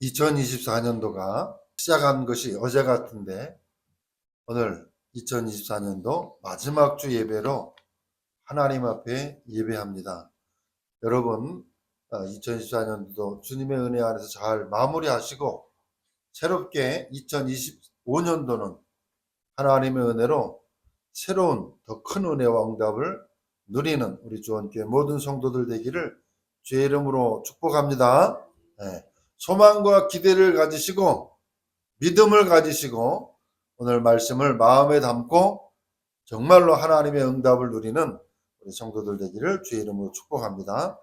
2024년도가 시작한 것이 어제 같은데 오늘 2024년도 마지막 주 예배로 하나님 앞에 예배합니다. 여러분 2024년도도 주님의 은혜 안에서 잘 마무리하시고 새롭게 2025년도는 하나님의 은혜로 새로운 더 큰 은혜와 응답을 누리는 우리 주원교회 모든 성도들 되기를 주의 이름으로 축복합니다. 네. 소망과 기대를 가지시고 믿음을 가지시고 오늘 말씀을 마음에 담고 정말로 하나님의 응답을 누리는 우리 성도들 되기를 주의 이름으로 축복합니다.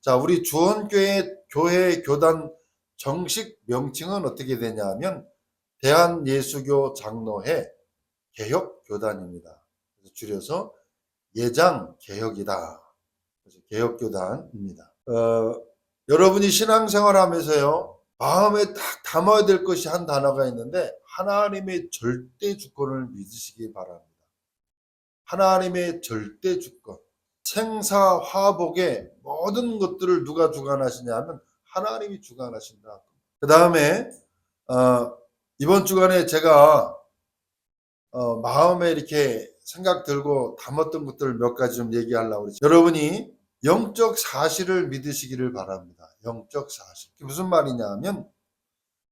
자, 우리 주원교회 교회 교단 정식 명칭은 어떻게 되냐면 대한예수교 장로회 개혁교단입니다. 줄여서 예장개혁이다. 그래서 개혁교단입니다. 여러분이 신앙생활 하면서요, 마음에 딱 담아야 될 것이 한 단어가 있는데, 하나님의 절대 주권을 믿으시기 바랍니다. 하나님의 절대 주권. 생사화복의 모든 것들을 누가 주관하시냐면, 하나님이 주관하신다. 그 다음에, 이번 주간에 제가, 마음에 이렇게 생각 들고 담았던 것들을 몇 가지 좀 얘기하려고 그러죠. 여러분이 영적 사실을 믿으시기를 바랍니다. 영적 사실. 그게 무슨 말이냐 하면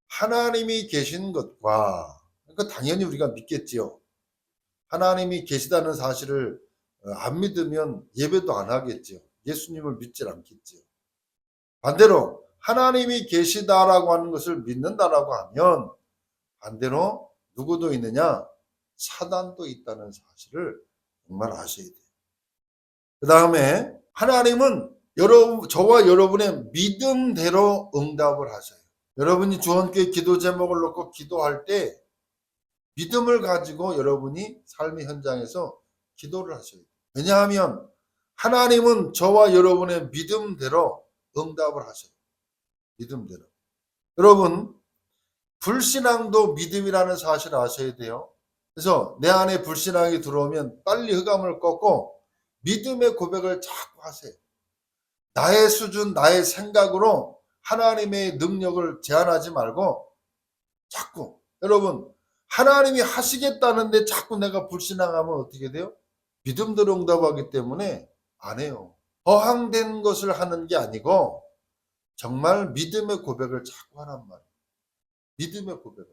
하나님이 계신 것과, 그러니까 당연히 우리가 믿겠지요. 하나님이 계시다는 사실을 안 믿으면 예배도 안 하겠지요. 예수님을 믿질 않겠지요. 반대로 하나님이 계시다라고 하는 것을 믿는다라고 하면 반대로 누구도 있느냐? 사단도 있다는 사실을 정말 아셔야 돼요. 그 다음에 하나님은 저와 여러분의 믿음대로 응답을 하셔요. 여러분이 주원교회 기도 제목을 놓고 기도할 때 믿음을 가지고 여러분이 삶의 현장에서 기도를 하셔야 돼요. 왜냐하면 하나님은 저와 여러분의 믿음대로 응답을 하셔요. 믿음대로. 여러분, 불신앙도 믿음이라는 사실을 아셔야 돼요. 그래서 내 안에 불신앙이 들어오면 빨리 흑암을 꺾고 믿음의 고백을 자꾸 하세요. 나의 수준, 나의 생각으로 하나님의 능력을 제한하지 말고 자꾸, 여러분, 하나님이 하시겠다는데 자꾸 내가 불신앙하면 어떻게 돼요? 믿음대로 응답하기 때문에 안 해요. 허황된 것을 하는 게 아니고 정말 믿음의 고백을 자꾸 하란 말이에요. 믿음의 고백을.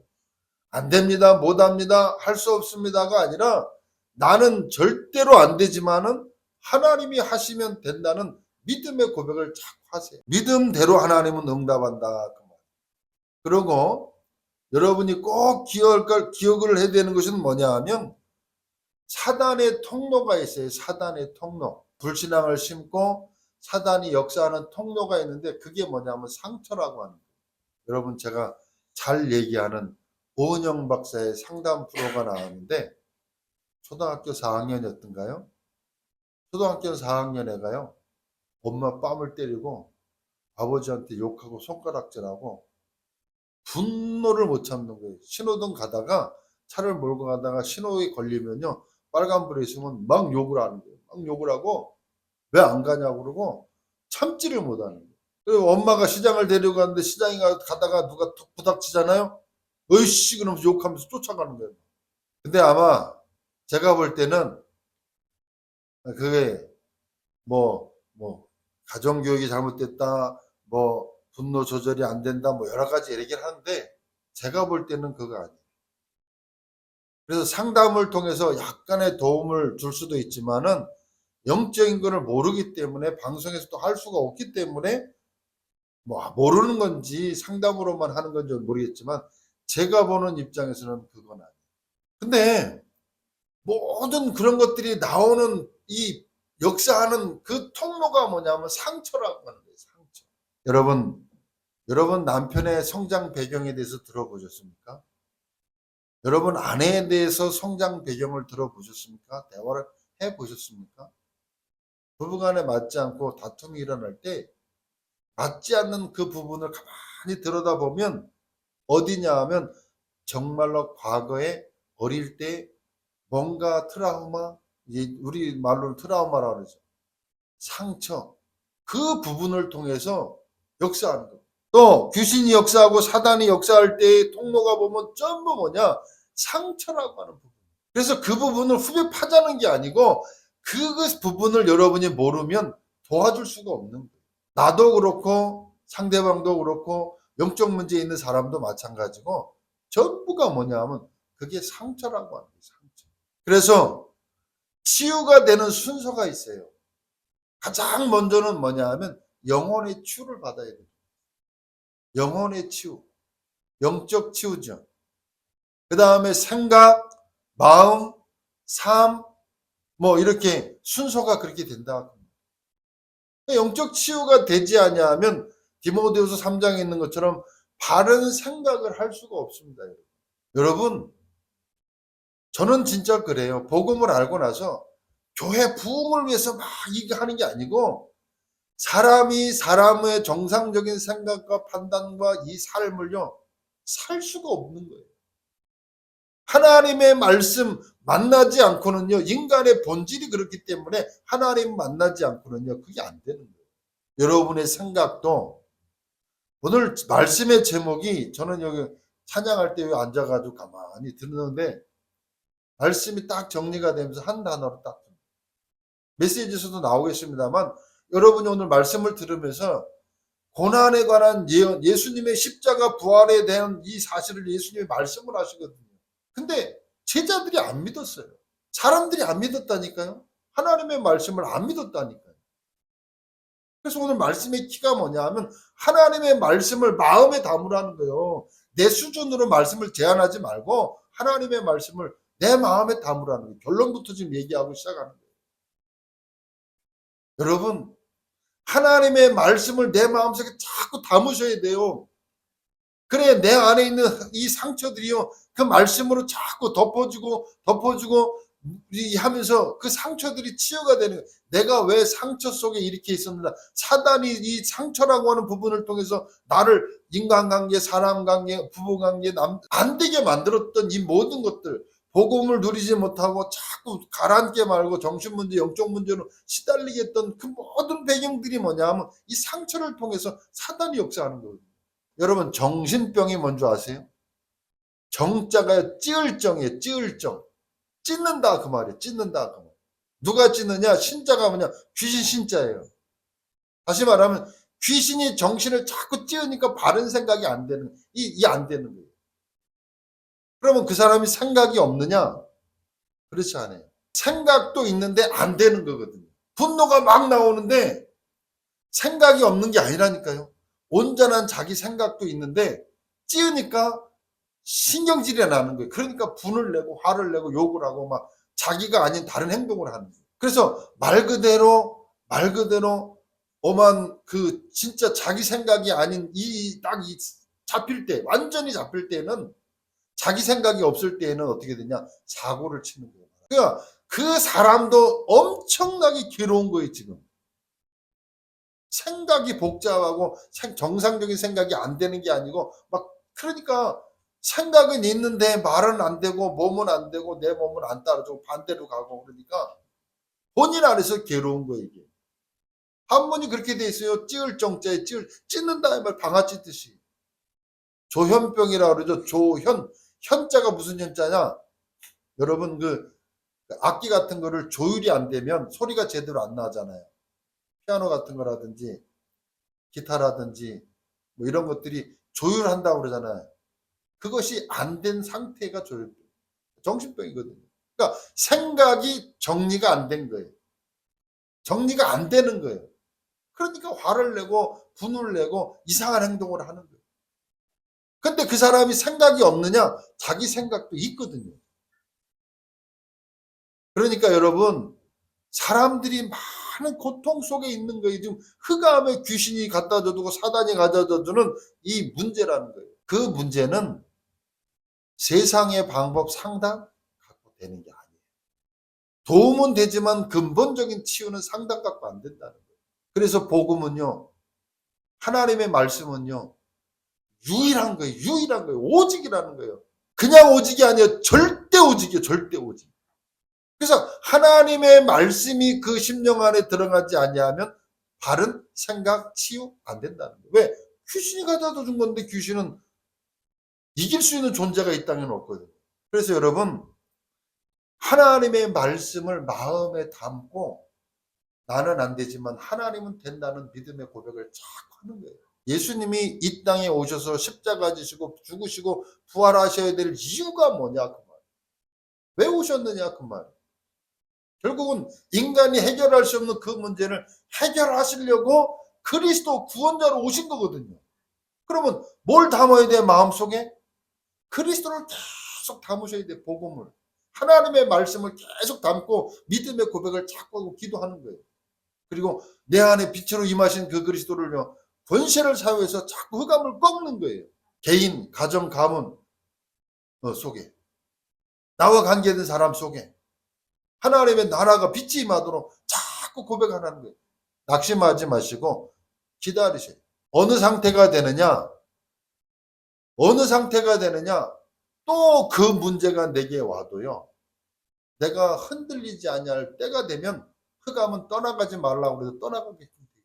안 됩니다, 못 합니다, 할 수 없습니다가 아니라 나는 절대로 안 되지만은 하나님이 하시면 된다는 믿음의 고백을 자꾸 하세요. 믿음대로 하나님은 응답한다. 그리고 여러분이 꼭 기억을 해야 되는 것은 뭐냐 하면 사단의 통로가 있어요. 사단의 통로. 불신앙을 심고 사단이 역사하는 통로가 있는데 그게 뭐냐면 상처라고 하는 거예요. 여러분, 제가 잘 얘기하는 오은영 박사의 상담 프로가 나왔는데 초등학교 4학년이었던가요? 초등학교 4학년 애가요, 엄마 뺨을 때리고 아버지한테 욕하고 손가락질하고 분노를 못 참는 거예요. 신호등 가다가 차를 몰고 가다가 신호에 걸리면요, 빨간불에 있으면 막 욕을 하는 거예요. 막 욕을 하고 왜 안 가냐고 그러고 참지를 못하는 거예요. 그리고 엄마가 시장을 데려가는데 시장에 가다가 누가 툭 부닥치잖아요. 어이씨 그러면서 욕하면서 쫓아가는 거예요. 근데 아마 제가 볼 때는 그게 뭐 가정교육이 잘못됐다, 뭐 분노 조절이 안 된다, 뭐 여러 가지 얘기를 하는데 제가 볼 때는 그거 아니에요. 그래서 상담을 통해서 약간의 도움을 줄 수도 있지만은 영적인 것을 모르기 때문에 방송에서도 할 수가 없기 때문에 뭐 모르는 건지 상담으로만 하는 건지 모르겠지만 제가 보는 입장에서는 그건 아니에요. 근데 모든 그런 것들이 나오는 이 역사하는 그 통로가 뭐냐면 상처라고 하는 거예요. 상처. 여러분 남편의 성장 배경에 대해서 들어보셨습니까? 여러분 아내에 대해서 성장 배경을 들어보셨습니까? 대화를 해보셨습니까? 부부간에 맞지 않고 다툼이 일어날 때 맞지 않는 그 부분을 가만히 들여다보면 어디냐 하면 정말로 과거에 어릴 때 뭔가 트라우마, 우리 말로는 트라우마라고 그러죠. 상처, 그 부분을 통해서 역사하는 거. 또 귀신이 역사하고 사단이 역사할 때의 통로가 보면 전부 뭐냐? 상처라고 하는 부분. 그래서 그 부분을 후벼 파자는 게 아니고 그 부분을 여러분이 모르면 도와줄 수가 없는 거예요. 나도 그렇고 상대방도 그렇고 영적 문제에 있는 사람도 마찬가지고 전부가 뭐냐 하면 그게 상처라고 하는 거예요. 상처. 그래서 치유가 되는 순서가 있어요. 가장 먼저는 뭐냐 하면 영혼의 치유를 받아야 돼요. 영혼의 치유. 영적 치유죠. 그 다음에 생각, 마음, 삶, 뭐 이렇게 순서가 그렇게 된다. 영적 치유가 되지 아니하면 디모데후서 3장에 있는 것처럼 바른 생각을 할 수가 없습니다. 여러분, 저는 진짜 그래요. 복음을 알고 나서 교회 부흥을 위해서 막 이거 하는 게 아니고 사람이 사람의 정상적인 생각과 판단과 이 삶을요 살 수가 없는 거예요. 하나님의 말씀 만나지 않고는요 인간의 본질이 그렇기 때문에 하나님 만나지 않고는요 그게 안 되는 거예요. 여러분의 생각도 오늘 말씀의 제목이 저는 여기 찬양할 때 앉아가지고 가만히 듣는데 말씀이 딱 정리가 되면서 한 단어로 딱 메시지에서도 나오겠습니다만 여러분이 오늘 말씀을 들으면서 고난에 관한 예언, 예수님의 십자가 부활에 대한 이 사실을 예수님이 말씀을 하시거든요. 근데 제자들이 안 믿었어요. 사람들이 안 믿었다니까요. 하나님의 말씀을 안 믿었다니까요. 그래서 오늘 말씀의 키가 뭐냐 하면 하나님의 말씀을 마음에 담으라는 거예요. 내 수준으로 말씀을 제한하지 말고 하나님의 말씀을 내 마음에 담으라는 거예요. 결론부터 지금 얘기하고 시작하는 거예요. 여러분, 하나님의 말씀을 내 마음속에 자꾸 담으셔야 돼요. 그래 내 안에 있는 이 상처들이요 그 말씀으로 자꾸 덮어주고 하면서 그 상처들이 치유가 되는 거예요. 내가 왜 상처 속에 이렇게 있었는가. 사단이 이 상처라고 하는 부분을 통해서 나를 인간관계, 사람관계, 부부관계 안 되게 만들었던 이 모든 것들 복음을 누리지 못하고 자꾸 가라앉게 말고 정신문제, 영적 문제로 시달리게 했던 그 모든 배경들이 뭐냐면 이 상처를 통해서 사단이 역사하는 거예요. 여러분 정신병이 뭔지 아세요? 정자가 찌을정이에요. 찌을정. 찢는다 그 말이에요. 찢는다 그 말. 누가 찢느냐? 신자가 뭐냐? 귀신 신자예요. 다시 말하면 귀신이 정신을 자꾸 찌으니까 바른 생각이 안 되는 안 되는 거예요. 그러면 그 사람이 생각이 없느냐? 그렇지 않아요. 생각도 있는데 안 되는 거거든요. 분노가 막 나오는데 생각이 없는 게 아니라니까요. 온전한 자기 생각도 있는데 찌으니까 신경질이 나는 거예요. 그러니까 분을 내고 화를 내고 욕을 하고 막 자기가 아닌 다른 행동을 하는 거예요. 그래서 말 그대로 오만 그 진짜 자기 생각이 아닌 이 잡힐 때 완전히 잡힐 때는 자기 생각이 없을 때에는 어떻게 되냐 사고를 치는 거예요. 그러니까 그 사람도 엄청나게 괴로운 거예요 지금. 생각이 복잡하고 정상적인 생각이 안 되는 게 아니고 막 그러니까 생각은 있는데 말은 안 되고 몸은 안 되고 내 몸은 안 따라주고 반대로 가고 그러니까 본인 안에서 괴로운 거예요 이게. 한문이 그렇게 돼 있어요. 찌을 정자에 찢는다 말 방아 찢듯이. 조현병이라고 그러죠. 조현. 현자가 무슨 현자냐? 여러분 그 악기 같은 거를 조율이 안 되면 소리가 제대로 안 나잖아요. 피아노 같은 거라든지 기타라든지 뭐 이런 것들이 조율한다고 그러잖아요. 그것이 안 된 상태가 조율병. 정신병이거든요. 그러니까 생각이 정리가 안 된 거예요. 정리가 안 되는 거예요. 그러니까 화를 내고 분을 내고 이상한 행동을 하는 거예요. 근데 그 사람이 생각이 없느냐? 자기 생각도 있거든요. 그러니까 여러분 사람들이 많은 고통 속에 있는 거예요. 지금 흑암의 귀신이 갖다 줘두고 사단이 갖다 주는 이 문제라는 거예요. 그 문제는 세상의 방법 상담 갖고 되는 게 아니에요. 도움은 되지만 근본적인 치유는 상담 갖고 안 된다는 거예요. 그래서 복음은요. 하나님의 말씀은요. 유일한 거예요. 유일한 거예요. 오직이라는 거예요. 그냥 오직이 아니에요. 절대 오직이에요. 절대 오직. 그래서 하나님의 말씀이 그 심령 안에 들어가지 아니하면 바른 생각 치유 안 된다는 거예요. 왜? 귀신이 가져다 준 건데 귀신은 이길 수 있는 존재가 이 땅에는 없거든요. 그래서 여러분, 하나님의 말씀을 마음에 담고 나는 안 되지만 하나님은 된다는 믿음의 고백을 자꾸 하는 거예요. 예수님이 이 땅에 오셔서 십자가 지시고 죽으시고 부활하셔야 될 이유가 뭐냐 그 말. 왜 오셨느냐 그 말. 결국은 인간이 해결할 수 없는 그 문제를 해결하시려고 그리스도 구원자로 오신 거거든요. 그러면 뭘 담아야 돼 마음속에? 그리스도를 계속 담으셔야 돼. 복음을. 하나님의 말씀을 계속 담고 믿음의 고백을 자꾸 하고 기도하는 거예요. 그리고 내 안에 빛으로 임하신 그 그리스도를요, 권세를 사용해서 자꾸 흑암을 꺾는 거예요. 개인, 가정, 가문 속에, 나와 관계된 사람 속에 하나님의 나라가 빛이 임하도록 자꾸 고백하는 거예요. 낙심하지 마시고 기다리세요. 어느 상태가 되느냐? 어느 상태가 되느냐? 또 그 문제가 내게 와도요, 내가 흔들리지 아니할 때가 되면 흑암은 떠나가지 말라고 그래서 떠나가게 돼 있어요.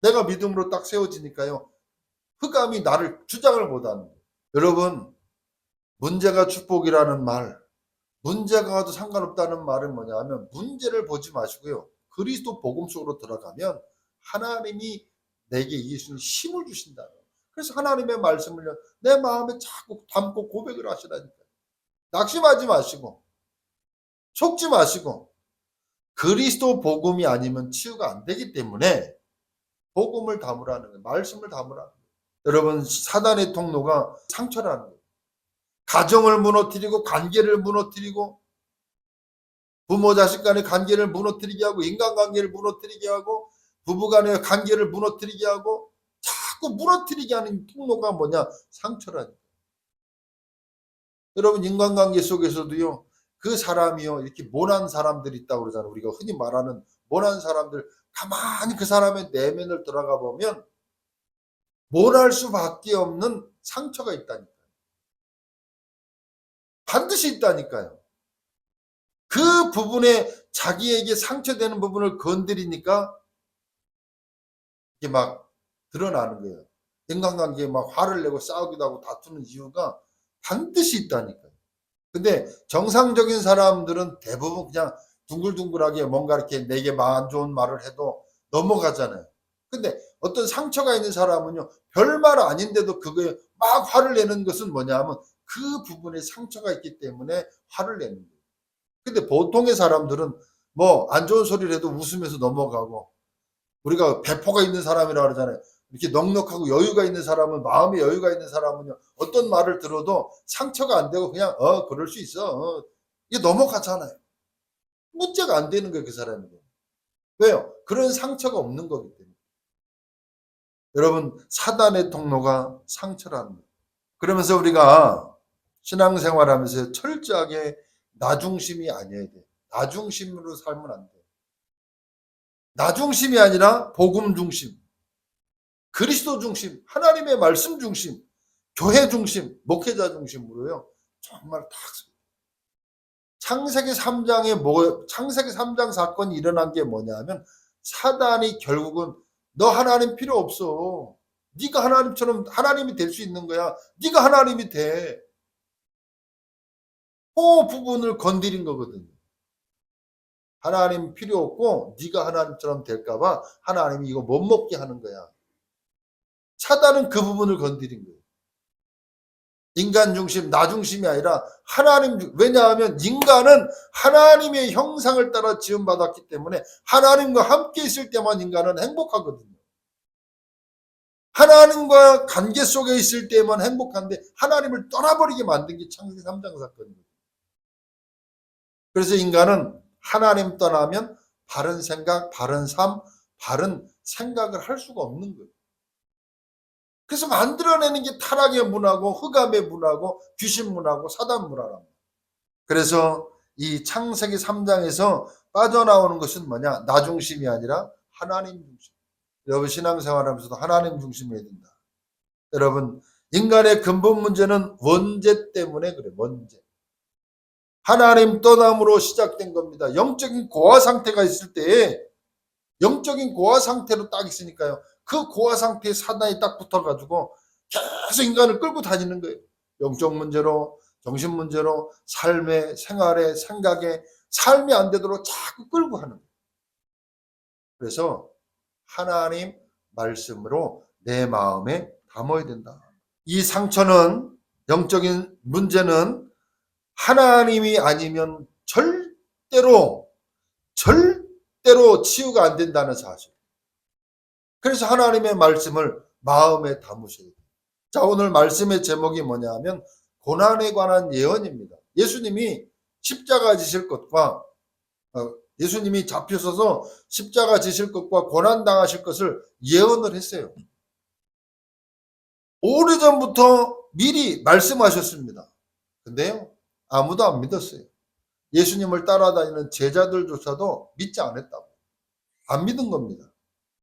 내가 믿음으로 딱 세워지니까요, 흑암이 나를 주장을 못하는 거예요. 여러분, 문제가 축복이라는 말, 문제가 와도 상관없다는 말은 뭐냐 하면 문제를 보지 마시고요, 그리스도 복음 속으로 들어가면 하나님이 내게 이길 수 있는 힘을 주신다. 그래서 하나님의 말씀을요, 내 마음에 자꾸 담고 고백을 하시라니까요. 낙심하지 마시고 속지 마시고, 그리스도 복음이 아니면 치유가 안 되기 때문에 복음을 담으라는 거예요. 말씀을 담으라는 거예요. 여러분, 사단의 통로가 상처라는 거예요. 가정을 무너뜨리고 관계를 무너뜨리고 부모 자식 간의 관계를 무너뜨리게 하고 인간관계를 무너뜨리게 하고 부부 간의 관계를 무너뜨리게 하고 자꾸 무너뜨리게 하는 통로가 뭐냐? 상처라니까. 여러분, 인간관계 속에서도요, 그 사람이요, 이렇게 모난 사람들이 있다고 그러잖아요. 우리가 흔히 말하는 모난 사람들, 가만히 그 사람의 내면을 들어가 보면 모날 수밖에 없는 상처가 있다니까요. 반드시 있다니까요. 그 부분에 자기에게 상처되는 부분을 건드리니까 이게 막 드러나는 거예요. 인간관계에 막 화를 내고 싸우기도 하고 다투는 이유가 반드시 있다니까요. 근데 정상적인 사람들은 대부분 그냥 둥글둥글하게 뭔가 이렇게 내게 안 좋은 말을 해도 넘어가잖아요. 근데 어떤 상처가 있는 사람은요, 별말 아닌데도 그거에 막 화를 내는 것은 뭐냐 하면 그 부분에 상처가 있기 때문에 화를 내는 거예요. 근데 보통의 사람들은 뭐 안 좋은 소리를 해도 웃으면서 넘어가고, 우리가 배포가 있는 사람이라고 그러잖아요. 이렇게 넉넉하고 여유가 있는 사람은, 마음에 여유가 있는 사람은요, 어떤 말을 들어도 상처가 안 되고 그냥 그럴 수 있어, 이게 넘어가잖아요. 문제가 안 되는 거예요, 그 사람에게. 왜요? 그런 상처가 없는 거기 때문에. 여러분, 사단의 통로가 상처라는 거예요. 그러면서 우리가 신앙생활하면서 철저하게 나 중심이 아니어야 돼. 나 중심으로 살면 안 돼. 나 중심이 아니라 복음 중심, 그리스도 중심, 하나님의 말씀 중심, 교회 중심, 목회자 중심으로요, 정말 딱 창세기 3장에 창세기 3장 사건이 일어난 게 뭐냐면, 사단이 결국은 너 하나님 필요 없어. 네가 하나님처럼 하나님이 될 수 있는 거야. 네가 하나님이 돼. 그 부분을 건드린 거거든요. 하나님 필요 없고 네가 하나님처럼 될까 봐 하나님이 이거 못 먹게 하는 거야. 사단은 그 부분을 건드린 거예요. 인간 중심, 나 중심이 아니라 하나님, 왜냐하면 인간은 하나님의 형상을 따라 지음받았기 때문에 하나님과 함께 있을 때만 인간은 행복하거든요. 하나님과 관계 속에 있을 때만 행복한데 하나님을 떠나버리게 만든 게 창세기 3장 사건입니다. 그래서 인간은 하나님 떠나면 바른 생각, 바른 삶, 바른 생각을 할 수가 없는 거예요. 그래서 만들어내는 게 타락의 문화고 흑암의 문화고 귀신 문화고 사단 문화랍니다. 그래서 이 창세기 3장에서 빠져나오는 것은 뭐냐? 나 중심이 아니라 하나님 중심. 여러분, 신앙생활하면서도 하나님 중심이어야 된다. 여러분, 인간의 근본 문제는 원죄 때문에 그래. 원죄. 하나님 떠남으로 시작된 겁니다. 영적인 고아 상태가 있을 때에, 영적인 고아 상태로 딱 있으니까요, 그 고아 상태에 사단이 딱 붙어가지고 계속 인간을 끌고 다니는 거예요. 영적 문제로, 정신 문제로, 삶의, 생활에, 생각에, 삶이 안 되도록 자꾸 끌고 하는 거예요. 그래서 하나님 말씀으로 내 마음에 담아야 된다. 이 상처는, 영적인 문제는 하나님이 아니면 절대로 치유가 안 된다는 사실. 그래서 하나님의 말씀을 마음에 담으셔야 돼요. 자, 오늘 말씀의 제목이 뭐냐 하면 고난에 관한 예언입니다. 예수님이 십자가 지실 것과 예수님이 잡히셔서 십자가 지실 것과 고난 당하실 것을 예언을 했어요. 오래전부터 미리 말씀하셨습니다. 근데요, 아무도 안 믿었어요. 예수님을 따라다니는 제자들조차도 믿지 않았다고. 안 믿은 겁니다.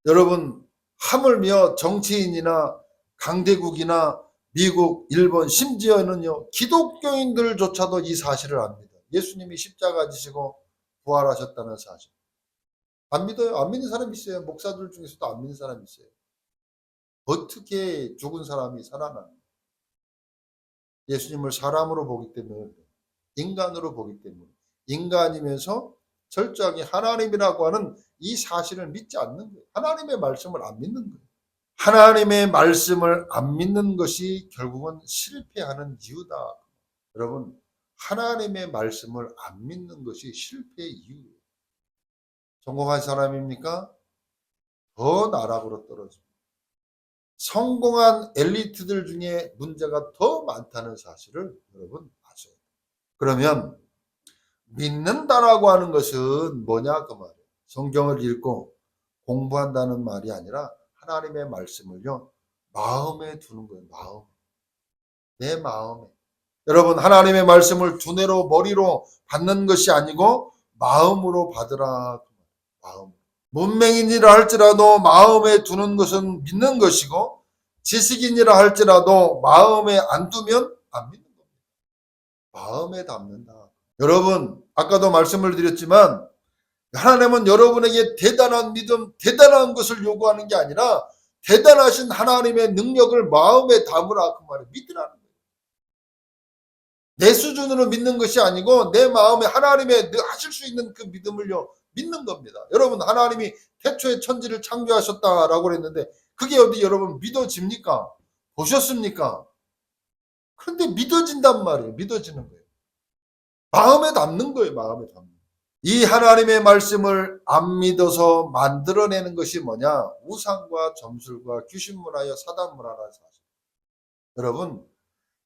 여러분, 하물며 정치인이나 강대국이나 미국, 일본, 심지어는요, 기독교인들조차도 이 사실을 압니다. 예수님이 십자가 지시고 부활하셨다는 사실. 안 믿어요. 안 믿는 사람이 있어요. 목사들 중에서도 안 믿는 사람이 있어요. 어떻게 죽은 사람이 살아나는? 예수님을 사람으로 보기 때문에, 인간으로 보기 때문에, 인간이면서 철저하게 하나님이라고 하는 이 사실을 믿지 않는 거예요. 하나님의 말씀을 안 믿는 거예요. 하나님의 말씀을 안 믿는 것이 결국은 실패하는 이유다. 여러분, 하나님의 말씀을 안 믿는 것이 실패의 이유예요. 성공한 사람입니까? 더 나락으로 떨어집니다. 성공한 엘리트들 중에 문제가 더 많다는 사실을 여러분 아셔야 돼요. 그러면 믿는다라고 하는 것은 뭐냐 그 말이에요. 성경을 읽고 공부한다는 말이 아니라 하나님의 말씀을요 마음에 두는 거예요. 마음. 내 마음에. 여러분, 하나님의 말씀을 두뇌로 머리로 받는 것이 아니고 마음으로 받으라. 마음. 문맹인이라 할지라도 마음에 두는 것은 믿는 것이고, 지식인이라 할지라도 마음에 안 두면 안 믿는 겁니다. 마음에 담는다. 여러분, 아까도 말씀을 드렸지만 하나님은 여러분에게 대단한 믿음, 대단한 것을 요구하는 게 아니라 대단하신 하나님의 능력을 마음에 담으라 그 말을 믿으라는 거예요. 내 수준으로 믿는 것이 아니고 내 마음에 하나님의 하실 수 있는 그 믿음을요 믿는 겁니다. 여러분, 하나님이 태초에 천지를 창조하셨다라고 그랬는데 그게 어디 여러분 믿어집니까? 보셨습니까? 그런데 믿어진단 말이에요. 믿어지는 거예요. 마음에 담는 거예요. 마음에 담는 거예요. 이 하나님의 말씀을 안 믿어서 만들어내는 것이 뭐냐? 우상과 점술과 귀신문화여 사단문화라는 사실. 여러분,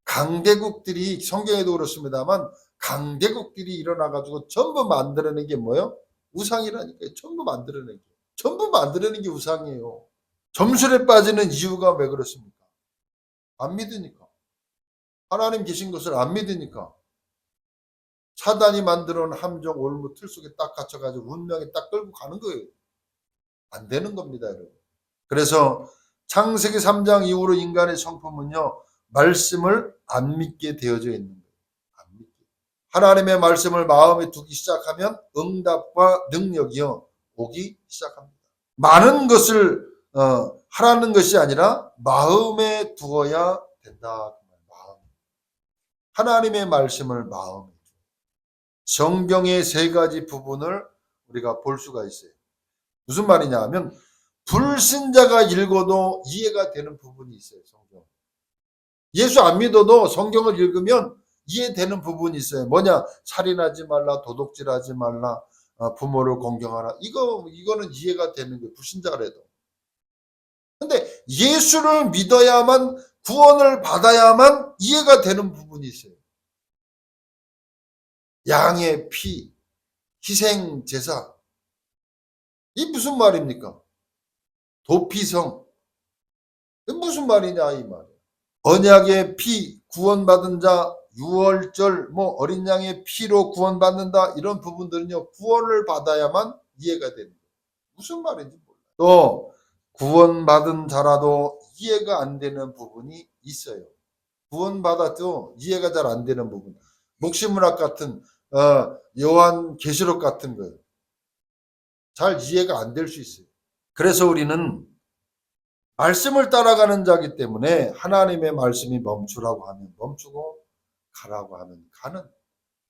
강대국들이, 성경에도 그렇습니다만 강대국들이 일어나가지고 전부 만들어낸 게 뭐예요? 우상이라니까요. 전부 만들어낸 게. 전부 만들어낸 게 우상이에요. 점술에 빠지는 이유가 왜 그렇습니까? 안 믿으니까. 하나님 계신 것을 안 믿으니까. 사단이 만들어 놓은 함정, 올무, 틀 속에 딱 갇혀가지고 운명에 딱 끌고 가는 거예요. 안 되는 겁니다, 여러분. 그래서 창세기 3장 이후로 인간의 성품은요, 말씀을 안 믿게 되어져 있는 거예요. 안 믿게. 하나님의 말씀을 마음에 두기 시작하면 응답과 능력이요, 오기 시작합니다. 많은 것을 하라는 것이 아니라 마음에 두어야 된다. 마음. 하나님의 말씀을 마음에. 성경의 세 가지 부분을 우리가 볼 수가 있어요. 무슨 말이냐 하면 불신자가 읽어도 이해가 되는 부분이 있어요. 성경. 예수 안 믿어도 성경을 읽으면 이해되는 부분이 있어요. 뭐냐? 살인하지 말라, 도둑질하지 말라, 부모를 공경하라. 이거는 이해가 되는 거예요. 불신자라도. 근데 예수를 믿어야만, 구원을 받아야만 이해가 되는 부분이 있어요. 양의 피, 희생 제사. 이 무슨 말입니까? 도피성. 이 무슨 말이냐 이 말이에요. 언약의 피, 구원받은 자, 유월절, 어린 양의 피로 구원받는다. 이런 부분들은요, 구원을 받아야만 이해가 됩니다. 무슨 말인지 몰라요. 또 구원받은 자라도 이해가 안 되는 부분이 있어요. 구원받아도 이해가 잘 안 되는 부분. 목시문학 같은 요한 계시록 같은 거예요. 잘 이해가 안 될 수 있어요. 그래서 우리는 말씀을 따라가는 자기 때문에 하나님의 말씀이 멈추라고 하면 멈추고 가라고 하면 가는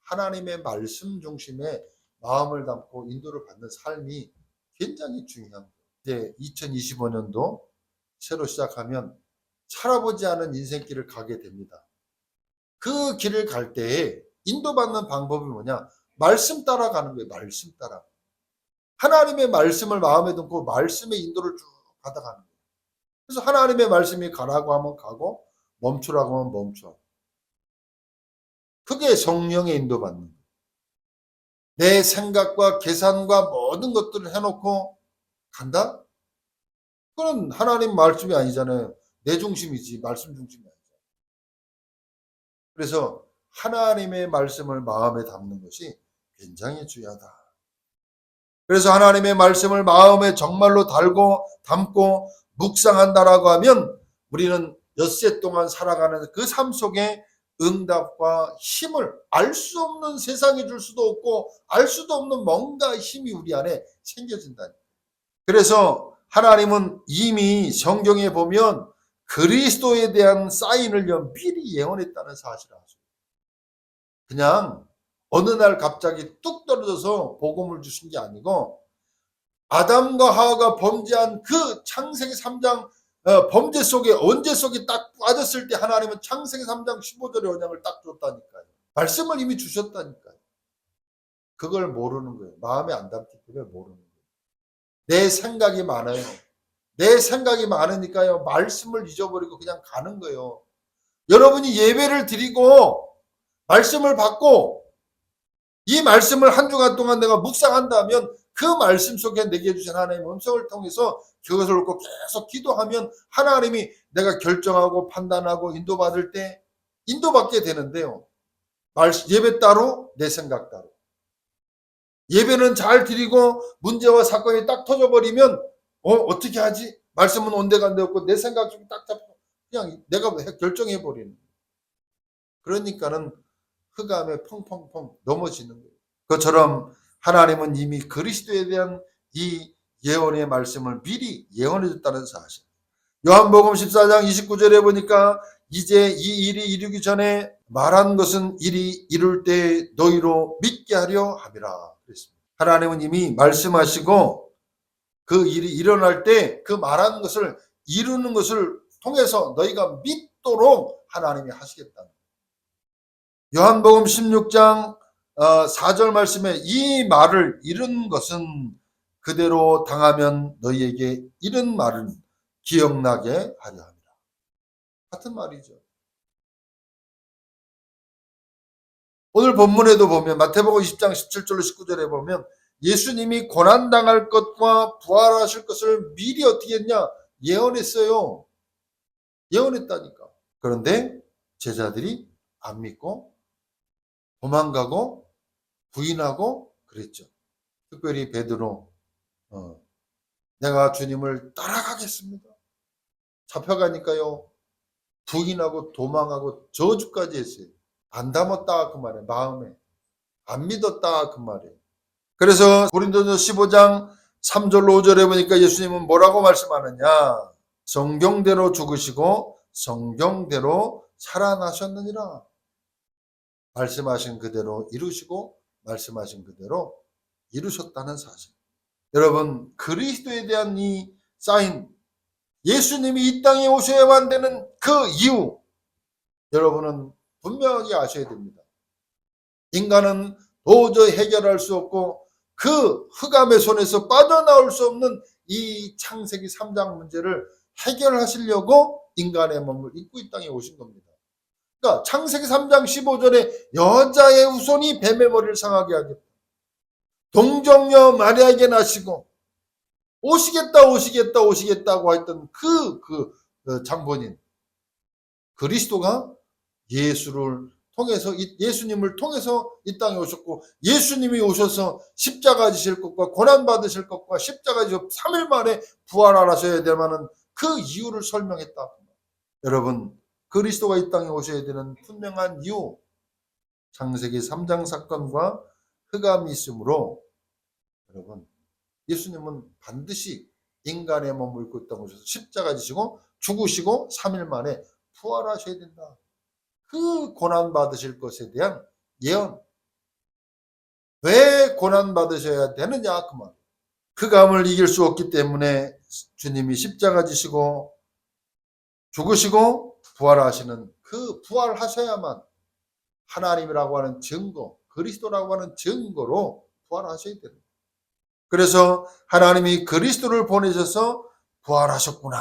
하나님의 말씀 중심의 마음을 담고 인도를 받는 삶이 굉장히 중요한 거예요. 이제 2025년도 새로 시작하면 살아보지 않은 인생길을 가게 됩니다. 그 길을 갈 때에 인도받는 방법이 뭐냐? 말씀 따라가는 거예요. 말씀 따라. 하나님의 말씀을 마음에 담고 말씀의 인도를 쭉 받아가는 거예요. 그래서 하나님의 말씀이 가라고 하면 가고 멈추라고 하면 멈춰. 그게 성령의 인도받는 거예요. 내 생각과 계산과 모든 것들을 해놓고 간다? 그건 하나님 말씀이 아니잖아요. 내 중심이지 말씀 중심이 아니잖아요. 그래서 하나님의 말씀을 마음에 담는 것이 굉장히 중요하다. 그래서 하나님의 말씀을 마음에 정말로 담고 묵상한다라고 하면 우리는 엿새 동안 살아가는 그 삶 속에 응답과 힘을 알 수 없는 세상이 줄 수도 없고 알 수도 없는 뭔가 힘이 우리 안에 생겨진다. 그래서 하나님은 이미 성경에 보면 그리스도에 대한 사인을 미리 예언했다는 사실을 아죠. 그냥 어느 날 갑자기 뚝 떨어져서 복음을 주신 게 아니고 아담과 하와가 범죄한 그 창세기 3장 범죄 속에 언제 속에 딱 빠졌을 때 하나님은 창세기 3장 15절의 언약을 딱 줬다니까요. 말씀을 이미 주셨다니까요. 그걸 모르는 거예요. 마음에 안 담기 때문에 모르는 거예요. 내 생각이 많아요. 내 생각이 많으니까요. 말씀을 잊어버리고 그냥 가는 거예요. 여러분이 예배를 드리고 말씀을 받고 이 말씀을 한 주간 동안 내가 묵상한다면 그 말씀 속에 내게 주신 하나님의 음성을 통해서 그것을 놓고 계속 기도하면 하나님이 내가 결정하고 판단하고 인도받을 때 인도받게 되는데요. 예배 따로 내 생각 따로. 예배는 잘 드리고 문제와 사건이 딱 터져버리면 어떻게 하지? 말씀은 온데간데 없고 내 생각 중에 딱 잡고 그냥 내가 결정해버리는 거예요. 그러니까는 흑암에 펑펑펑 넘어지는 거예요. 그것처럼 하나님은 이미 그리스도에 대한 이 예언의 말씀을 미리 예언해 줬다는 사실. 요한복음 14장 29절에 보니까 이제 이 일이 이루기 전에 말한 것은 일이 이룰 때 너희로 믿게 하려 함이라 그랬습니다. 하나님은 이미 말씀하시고 그 일이 일어날 때 그 말한 것을 이루는 것을 통해서 너희가 믿도록 하나님이 하시겠다. 요한복음 16장 4절 말씀에 이 말을 이룬 것은 그대로 당하면 너희에게 이른 말은 기억나게 하려 합니다. 같은 말이죠. 오늘 본문에도 보면 마태복음 20장 17절로 19절에 보면 예수님이 고난당할 것과 부활하실 것을 미리 어떻게 했냐? 예언했어요. 예언했다니까. 그런데 제자들이 안 믿고 도망가고 부인하고 그랬죠. 특별히 베드로 내가 주님을 따라가겠습니다. 잡혀가니까요. 부인하고 도망하고 저주까지 했어요. 안 담았다 그 말이에요. 마음에. 안 믿었다 그 말이에요. 그래서 고린도전서 15장 3절로 5절에 보니까 예수님은 뭐라고 말씀하느냐. 성경대로 죽으시고 성경대로 살아나셨느니라. 말씀하신 그대로 이루시고 말씀하신 그대로 이루셨다는 사실. 여러분 그리스도에 대한 이 사인 예수님이 이 땅에 오셔야만 되는 그 이유 여러분은 분명하게 아셔야 됩니다. 인간은 도저히 해결할 수 없고 그 흑암의 손에서 빠져나올 수 없는 이 창세기 3장 문제를 해결하시려고 인간의 몸을 입고 이 땅에 오신 겁니다. 그러니까 창세기 3장 15절에 여자의 후손이 뱀의 머리를 상하게 하겠다. 동정녀 마리아에게 나시고 오시겠다고 했던 그 장본인 그리스도가 예수님을 통해서 이 땅에 오셨고 예수님이 오셔서 십자가 지실 것과 고난 받으실 것과 십자가 지셔 3일 만에 부활하셔야 되면은 그 이유를 설명했다. 여러분 그리스도가 이 땅에 오셔야 되는 분명한 이유 창세기 3장 사건과 흑암이 있으므로 여러분 예수님은 반드시 인간의 몸을 입고 있던 곳에서 십자가 지시고 죽으시고 3일 만에 부활하셔야 된다. 그 고난 받으실 것에 대한 예언. 왜 고난 받으셔야 되느냐 그 말. 흑암을 이길 수 없기 때문에 주님이 십자가 지시고 죽으시고 부활하시는 그 부활하셔야만 하나님이라고 하는 증거, 그리스도라고 하는 증거로 부활하셔야 됩니다. 그래서 하나님이 그리스도를 보내셔서 부활하셨구나.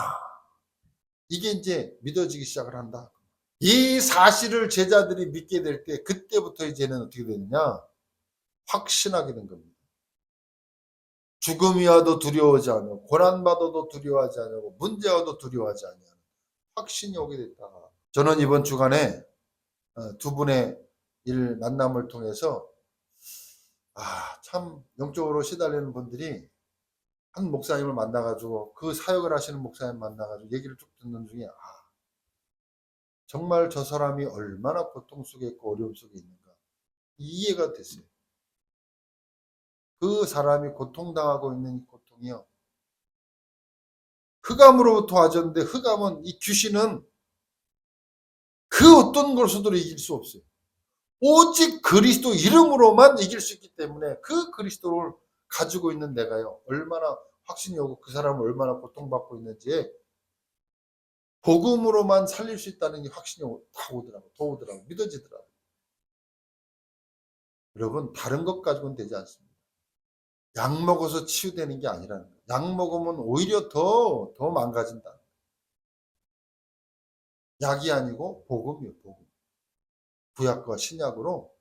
이게 이제 믿어지기 시작을 한다. 이 사실을 제자들이 믿게 될 때 그때부터 이제는 어떻게 되느냐? 확신하게 된 겁니다. 죽음이 와도 두려워하지 않고 고난받아도 두려워하지 않고 문제 와도 두려워하지 않는 확신이 오게 됐다. 저는 이번 주간에 두 분의 일 만남을 통해서 참 영적으로 시달리는 분들이 한 목사님을 만나가지고 그 사역을 하시는 목사님 만나가지고 얘기를 쭉 듣는 중에 정말 저 사람이 얼마나 고통 속에 있고 어려움 속에 있는가 이해가 됐어요. 그 사람이 고통당하고 있는 고통이요. 흑암으로부터 와졌는데 흑암은 이 귀신은 그 어떤 것으로도 이길 수 없어요. 오직 그리스도 이름으로만 이길 수 있기 때문에 그 그리스도를 가지고 있는 내가요. 얼마나 확신이 오고 그 사람은 얼마나 고통받고 있는지 복음으로만 살릴 수 있다는 확신이 다 오더라고요. 더 오더라고요. 믿어지더라고요. 여러분 다른 것 가지고는 되지 않습니다. 약 먹어서 치유되는 게 아니라는 거예요. 약 먹으면 오히려 더 망가진다. 약이 아니고 복음이에요. 복음. 구약과 신약으로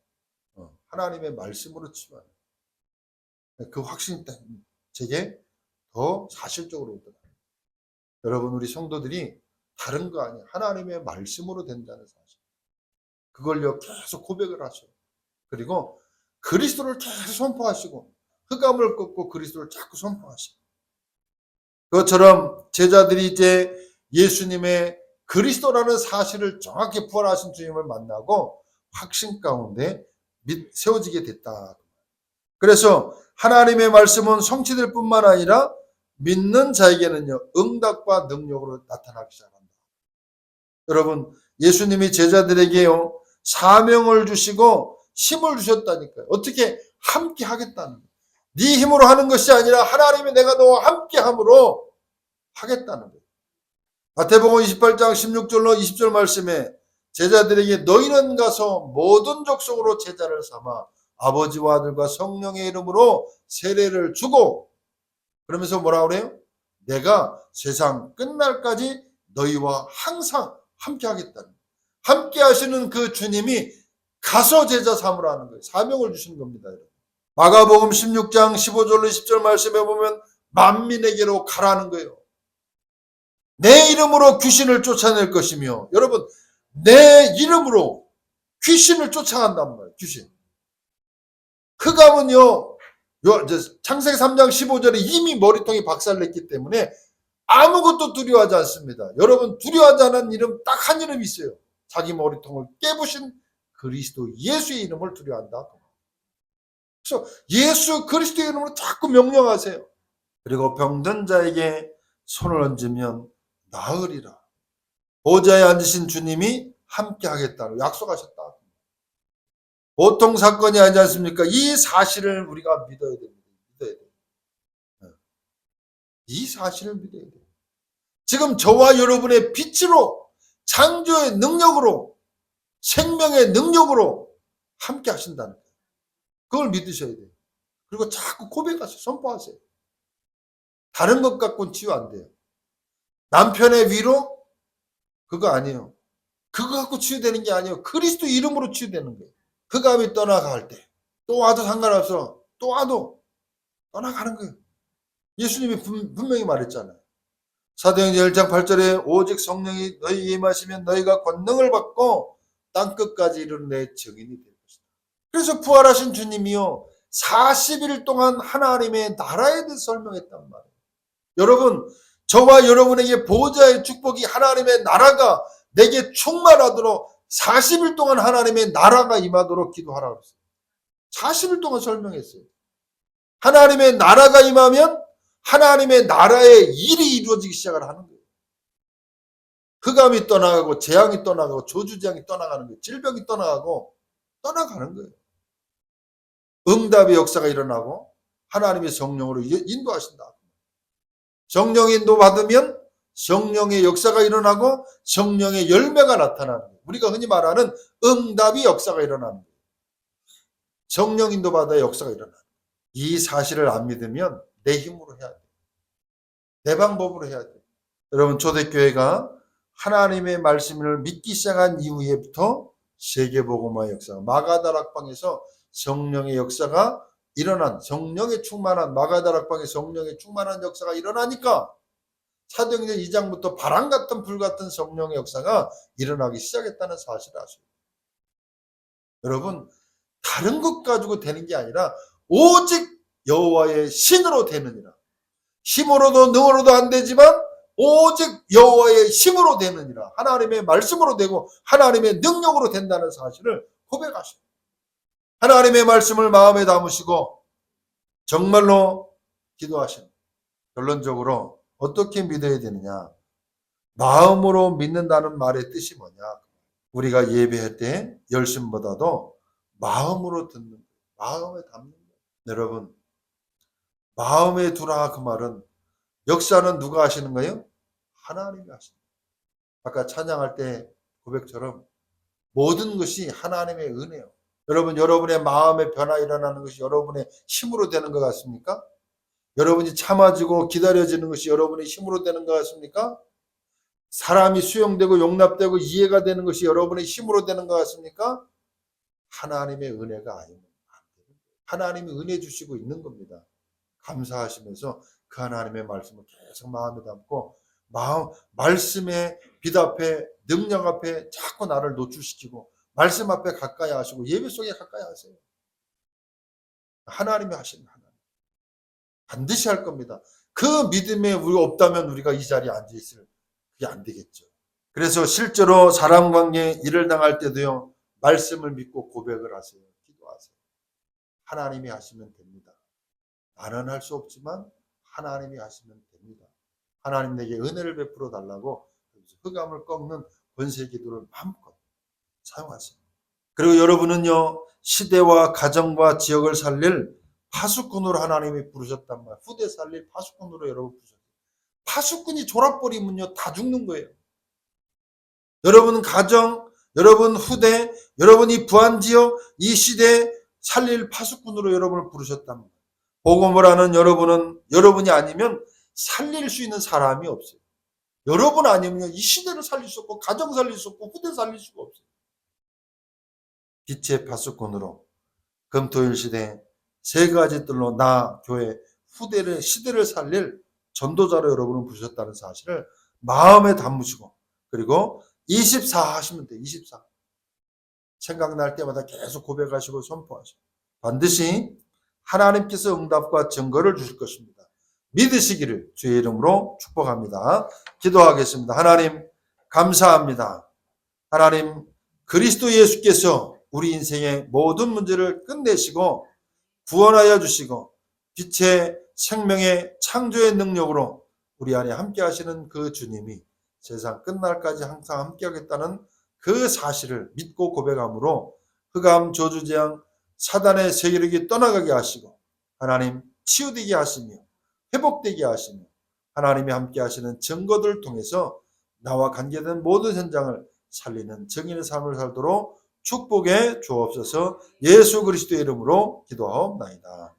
하나님의 말씀으로 치유하는 그 확신이 제게 더 사실적으로 오더라고요. 여러분 우리 성도들이 다른 거 아니에요. 하나님의 말씀으로 된다는 사실. 그걸요 계속 고백을 하셔요. 그리고 그리스도를 계속 선포하시고 흑암을 꺾고 그리스도를 자꾸 선포하시고 그것처럼 제자들이 이제 예수님의 그리스도라는 사실을 정확히 부활하신 주님을 만나고 확신 가운데 세워지게 됐다. 그래서 하나님의 말씀은 성취될 뿐만 아니라 믿는 자에게는요 응답과 능력으로 나타나기 시작합니다. 여러분 예수님이 제자들에게요 사명을 주시고 힘을 주셨다니까요. 어떻게 함께 하겠다는 거예요. 네 힘으로 하는 것이 아니라 하나님이 내가 너와 함께 함으로 하겠다는 거예요. 마태복음 28장 16절로 20절 말씀에 제자들에게 너희는 가서 모든 족속으로 제자를 삼아 아버지와 아들과 성령의 이름으로 세례를 주고 그러면서 뭐라 그래요? 내가 세상 끝날까지 너희와 항상 함께 하겠다는 거예요. 함께 하시는 그 주님이 가서 제자 삼으라는 거예요. 사명을 주시는 겁니다. 여러분. 마가복음 16장 15절로 20절 말씀에 보면 만민에게로 가라는 거예요. 내 이름으로 귀신을 쫓아낼 것이며 여러분 내 이름으로 귀신을 쫓아간단 말이에요. 귀신. 흑암은요 창세기 3장 15절에 이미 머리통이 박살냈기 때문에 아무것도 두려워하지 않습니다. 여러분 두려워하지 않은 이름 딱 한 이름이 있어요. 자기 머리통을 깨부신 그리스도 예수의 이름을 두려워한다. 그래서 예수 그리스도의 이름으로 자꾸 명령하세요. 그리고 병든 자에게 손을 얹으면 나으리라. 보좌에 앉으신 주님이 함께 하겠다고 약속하셨다. 보통 사건이 아니지 않습니까? 이 사실을 우리가 믿어야 됩니다. 믿어야 돼요. 이 사실을 믿어야 돼요. 지금 저와 여러분의 빛으로 창조의 능력으로 생명의 능력으로 함께 하신다는 거예요. 그걸 믿으셔야 돼요. 그리고 자꾸 고백하세요. 선포하세요. 다른 것 갖고는 치유 안 돼요. 남편의 위로? 그거 아니에요. 그거 갖고 치유되는 게 아니에요. 그리스도 이름으로 치유되는 거예요. 흑암이 떠나갈 때 또 와도 상관없어. 또 와도 떠나가는 거예요. 예수님이 분명히 말했잖아요. 사도행전 1장 8절에 오직 성령이 너희에게 임하시면 너희가 권능을 받고 땅끝까지 이르는 내 증인이 될 것이다. 그래서 부활하신 주님이요 40일 동안 하나님의 나라에 대해서 설명했단 말이에요. 여러분 저와 여러분에게 보호자의 축복이 하나님의 나라가 내게 충만하도록 40일 동안 하나님의 나라가 임하도록 기도하라고 했어요. 40일 동안 설명했어요. 하나님의 나라가 임하면 하나님의 나라의 일이 이루어지기 시작을 하는 거예요. 흑암이 떠나가고 재앙이 떠나가고 저주재앙이 떠나가는 거예요. 질병이 떠나가고 떠나가는 거예요. 응답의 역사가 일어나고 하나님의 성령으로 인도하신다. 성령 인도 받으면 성령의 역사가 일어나고 성령의 열매가 나타나는 거예요. 우리가 흔히 말하는 응답의 역사가 일어나는 거예요. 성령 인도 받아야 역사가 일어나는 거예요. 이 사실을 안 믿으면 내 힘으로 해야 돼요. 내 방법으로 해야 돼요. 여러분, 초대교회가 하나님의 말씀을 믿기 시작한 이후에부터 세계복음화의 역사가, 마가다락방에서 성령의 역사가 일어난, 성령에 충만한, 마가다락방에 성령에 충만한 역사가 일어나니까 사도행전 2장부터 바람 같은 불 같은 성령의 역사가 일어나기 시작했다는 사실을 아셔요. 여러분, 다른 것 가지고 되는 게 아니라 오직 여호와의 신으로 되느니라. 힘으로도 능으로도 안 되지만 오직 여호와의 힘으로 되느니라. 하나님의 말씀으로 되고 하나님의 능력으로 된다는 사실을 고백하십니다. 하나님의 말씀을 마음에 담으시고 정말로 기도하십니다. 결론적으로 어떻게 믿어야 되느냐? 마음으로 믿는다는 말의 뜻이 뭐냐? 우리가 예배할 때 열심보다도 마음으로 듣는 거예요. 마음에 담는 거예요. 여러분, 마음에 두라 그 말은 역사는 누가 하시는 거예요? 하나님이 하시는 거예요. 아까 찬양할 때 고백처럼 모든 것이 하나님의 은혜예요. 여러분, 여러분의 마음의 변화 일어나는 것이 여러분의 힘으로 되는 것 같습니까? 여러분이 참아지고 기다려지는 것이 여러분의 힘으로 되는 것 같습니까? 사람이 수용되고 용납되고 이해가 되는 것이 여러분의 힘으로 되는 것 같습니까? 하나님의 은혜가 아니면 안 돼요. 하나님이 은혜 주시고 있는 겁니다. 감사하시면서 그 하나님의 말씀을 계속 마음에 담고 말씀의 빛 앞에 능력 앞에 자꾸 나를 노출시키고 말씀 앞에 가까이 하시고 예배 속에 가까이 하세요. 하나님이 하시는 하나님. 반드시 할 겁니다. 그 믿음에 우리가 없다면 우리가 이 자리에 앉아있을 그게 안 되겠죠. 그래서 실제로 사람 관계에 일을 당할 때도요. 말씀을 믿고 고백을 하세요. 기도하세요. 하나님이 하시면 됩니다. 나는 할 수 없지만 하나님이 하시면 됩니다. 하나님 내게 은혜를 베풀어 달라고 흑암을 꺾는 권세 기도를 마음껏 사용하세요. 그리고 여러분은요. 시대와 가정과 지역을 살릴 파수꾼으로 하나님이 부르셨단 말이에요. 후대 살릴 파수꾼으로 여러분 부르셨어요. 파수꾼이 졸아버리면요. 다 죽는 거예요. 여러분 가정, 여러분 후대, 여러분이 부안지역, 이 시대 살릴 파수꾼으로 여러분을 부르셨단 말이에요. 복음을 하는 여러분이 아니면 살릴 수 있는 사람이 없어요. 여러분 아니면 이 시대를 살릴 수 없고 가정 살릴 수 없고 후대 살릴 수가 없어요. 빛의 파수꾼으로 금토일 시대 세 가지 뜰로 교회 후대를 시대를 살릴 전도자로 여러분을 부르셨다는 사실을 마음에 담으시고 그리고 24 하시면 돼요. 24 생각날 때마다 계속 고백하시고 선포하시고 반드시 하나님께서 응답과 증거를 주실 것입니다. 믿으시기를 주의 이름으로 축복합니다. 기도하겠습니다. 하나님 감사합니다. 하나님 그리스도 예수께서 우리 인생의 모든 문제를 끝내시고 구원하여 주시고 빛의 생명의 창조의 능력으로 우리 안에 함께 하시는 그 주님이 세상 끝날까지 항상 함께 하겠다는 그 사실을 믿고 고백함으로 흑암 저주재앙 사단의 세력이 떠나가게 하시고 하나님 치유되게 하시며 회복되게 하시며 하나님이 함께 하시는 증거들을 통해서 나와 관계된 모든 현장을 살리는 정인의 삶을 살도록 축복해 주옵소서. 예수 그리스도의 이름으로 기도하옵나이다.